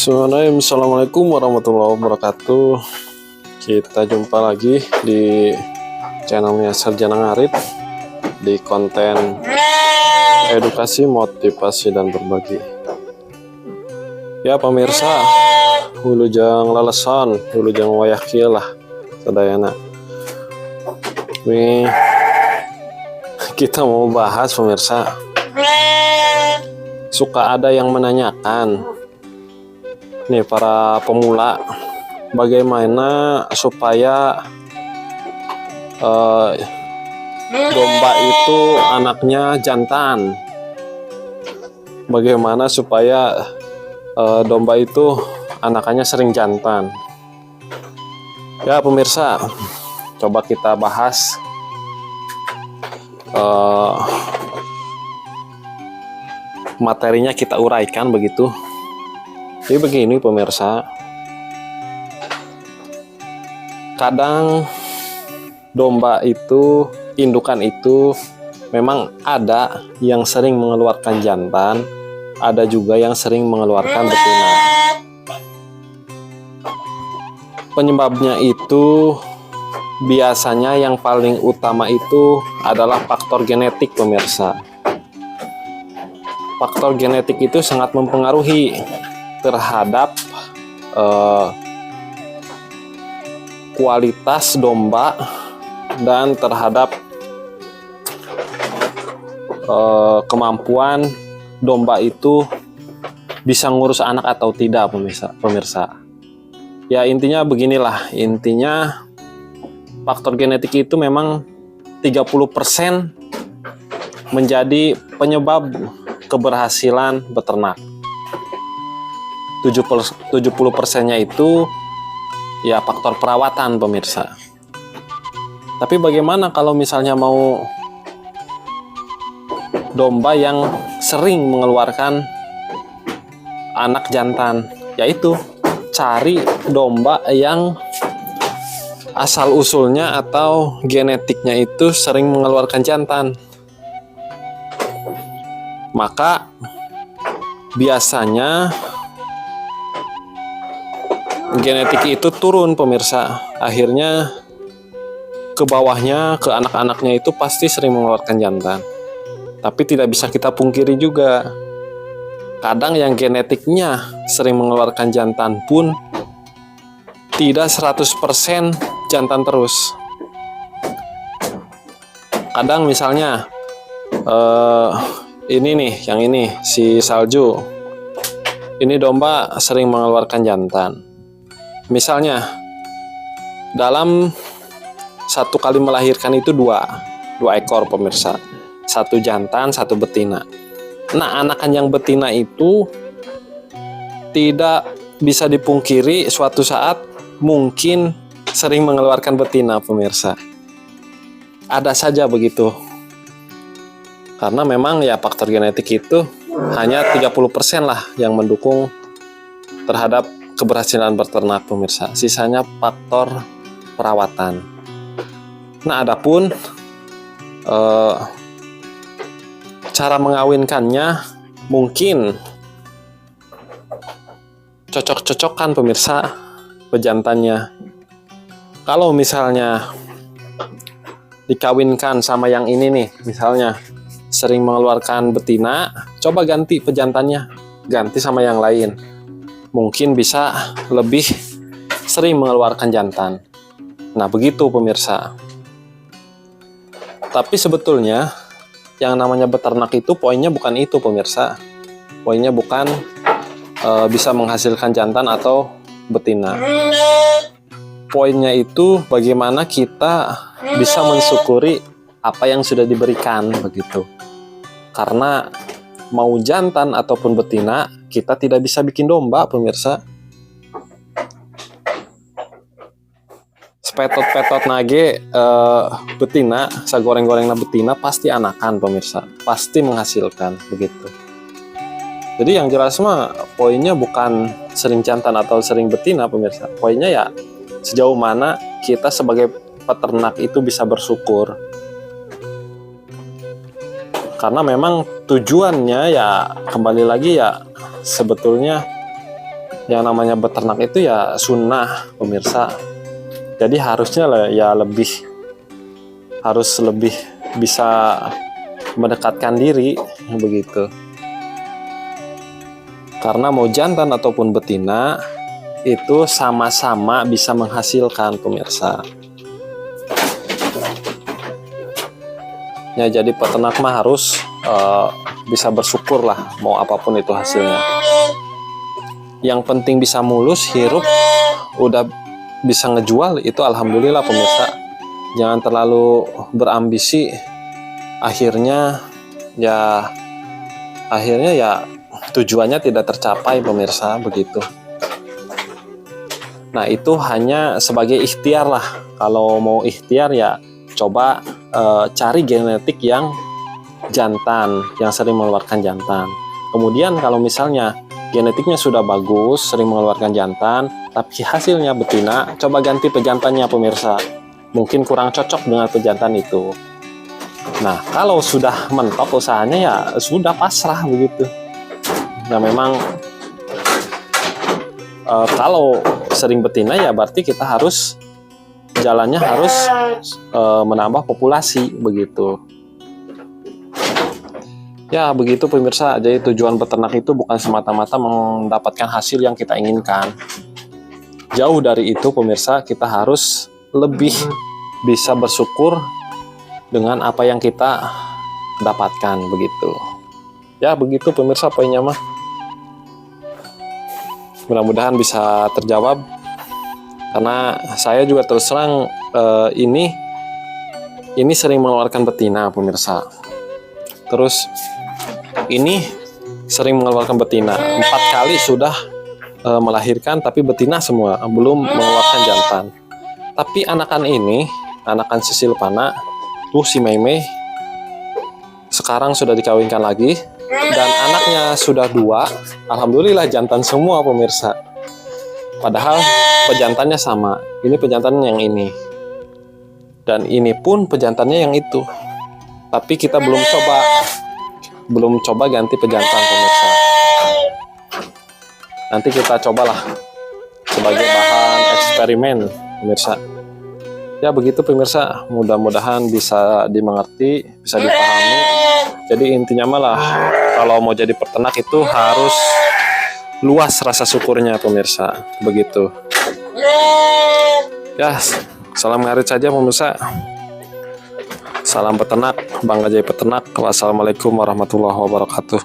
Bismillahirrahmanirrahim. Assalamualaikum warahmatullahi wabarakatuh. Kita jumpa lagi di channelnya Sarjana Ngarit di konten edukasi, motivasi, dan berbagi. Ya pemirsa, wilujeng lalesan, wilujeng wayah kieu lah sadayana. Ini kita mau bahas pemirsa. Suka ada yang menanyakan nih para pemula, bagaimana supaya domba itu anaknya jantan, bagaimana supaya domba itu anakannya sering jantan. Ya pemirsa, coba kita bahas materinya, kita uraikan begitu. Jadi begini pemirsa, kadang domba itu, indukan itu memang ada yang sering mengeluarkan jantan, ada juga yang sering mengeluarkan betina. Penyebabnya itu biasanya yang paling utama itu adalah faktor genetik pemirsa. Faktor genetik itu sangat mempengaruhi terhadap kualitas domba dan terhadap kemampuan domba itu bisa ngurus anak atau tidak pemirsa. Ya intinya beginilah, intinya faktor genetik itu memang 30% menjadi penyebab keberhasilan beternak. 70%-nya itu ya faktor perawatan pemirsa. Tapi bagaimana kalau misalnya mau domba yang sering mengeluarkan anak jantan? Yaitu cari domba yang asal usulnya atau genetiknya itu sering mengeluarkan jantan. Maka biasanya genetik itu turun pemirsa. Akhirnya ke bawahnya, ke anak-anaknya itu pasti sering mengeluarkan jantan. Tapi tidak bisa kita pungkiri juga, kadang yang genetiknya sering mengeluarkan jantan pun tidak 100% jantan terus. Kadang misalnya ini nih, yang ini si salju, ini domba sering mengeluarkan jantan. Misalnya dalam satu kali melahirkan itu dua ekor pemirsa, satu jantan, satu betina. Nah anakan yang betina itu tidak bisa dipungkiri suatu saat mungkin sering mengeluarkan betina pemirsa. Ada saja begitu. Karena memang ya faktor genetik itu hanya 30% lah yang mendukung terhadap keberhasilan beternak pemirsa. Sisanya faktor perawatan. Nah adapun cara mengawinkannya mungkin cocok-cocokan pemirsa pejantannya. Kalau misalnya dikawinkan sama yang ini nih, misalnya sering mengeluarkan betina, coba ganti pejantannya, ganti sama yang lain, mungkin bisa lebih sering mengeluarkan jantan. Nah begitu pemirsa. Tapi sebetulnya yang namanya beternak itu poinnya bukan itu pemirsa. Poinnya bukan bisa menghasilkan jantan atau betina. Poinnya itu bagaimana kita bisa mensyukuri apa yang sudah diberikan begitu. Karena mau jantan ataupun betina, kita tidak bisa bikin domba pemirsa. Sepetot-petot nage betina, sagoreng-goreng na betina pasti anakan pemirsa, pasti menghasilkan begitu. Jadi yang jelas mah poinnya bukan sering jantan atau sering betina pemirsa. Poinnya ya sejauh mana kita sebagai peternak itu bisa bersyukur. Karena memang tujuannya ya kembali lagi ya sebetulnya Yang namanya beternak itu ya sunnah pemirsa. Jadi harusnya lah ya harus lebih bisa mendekatkan diri begitu. Karena mau jantan ataupun betina itu sama-sama bisa menghasilkan pemirsa. Ya jadi peternak mah harus bisa bersyukur lah mau apapun itu hasilnya. Yang penting bisa mulus, hirup, udah bisa ngejual itu alhamdulillah pemirsa. Jangan terlalu berambisi, akhirnya ya tujuannya tidak tercapai pemirsa begitu. Nah itu hanya sebagai ikhtiar lah. Kalau mau ikhtiar ya coba cari genetik yang jantan, yang sering mengeluarkan jantan. Kemudian kalau misalnya genetiknya sudah bagus, sering mengeluarkan jantan, tapi hasilnya betina, coba ganti pejantannya pemirsa. Mungkin kurang cocok dengan pejantan itu. Nah, kalau sudah mentok usahanya ya sudah pasrah begitu. Nah, memang kalau sering betina ya berarti kita harus jalannya harus menambah populasi begitu. Ya begitu pemirsa, jadi tujuan beternak itu bukan semata-mata mendapatkan hasil yang kita inginkan. Jauh dari itu pemirsa, kita harus lebih bisa bersyukur dengan apa yang kita dapatkan begitu. Ya begitu pemirsa poinnya mah. Mudah-mudahan bisa terjawab. Karena saya juga terus terang ini sering mengeluarkan betina pemirsa. Terus ini sering mengeluarkan betina. 4 kali sudah melahirkan tapi betina semua, belum mengeluarkan jantan. Tapi anakan si Silvana tuh si Mei sekarang sudah dikawinkan lagi dan anaknya sudah 2. Alhamdulillah jantan semua pemirsa. Padahal pejantannya sama. Ini pejantannya yang ini. Dan ini pun pejantannya yang itu. Tapi kita belum coba ganti pejantan pemirsa. Nanti kita cobalah sebagai bahan eksperimen pemirsa. Ya begitu pemirsa, mudah-mudahan bisa dimengerti, bisa dipahami. Jadi intinya malah kalau mau jadi peternak itu harus luas rasa syukurnya pemirsa, begitu. Ya, salam ngarit saja pemirsa. Salam peternak, Bang Ajay Peternak. Wassalamualaikum warahmatullahi wabarakatuh.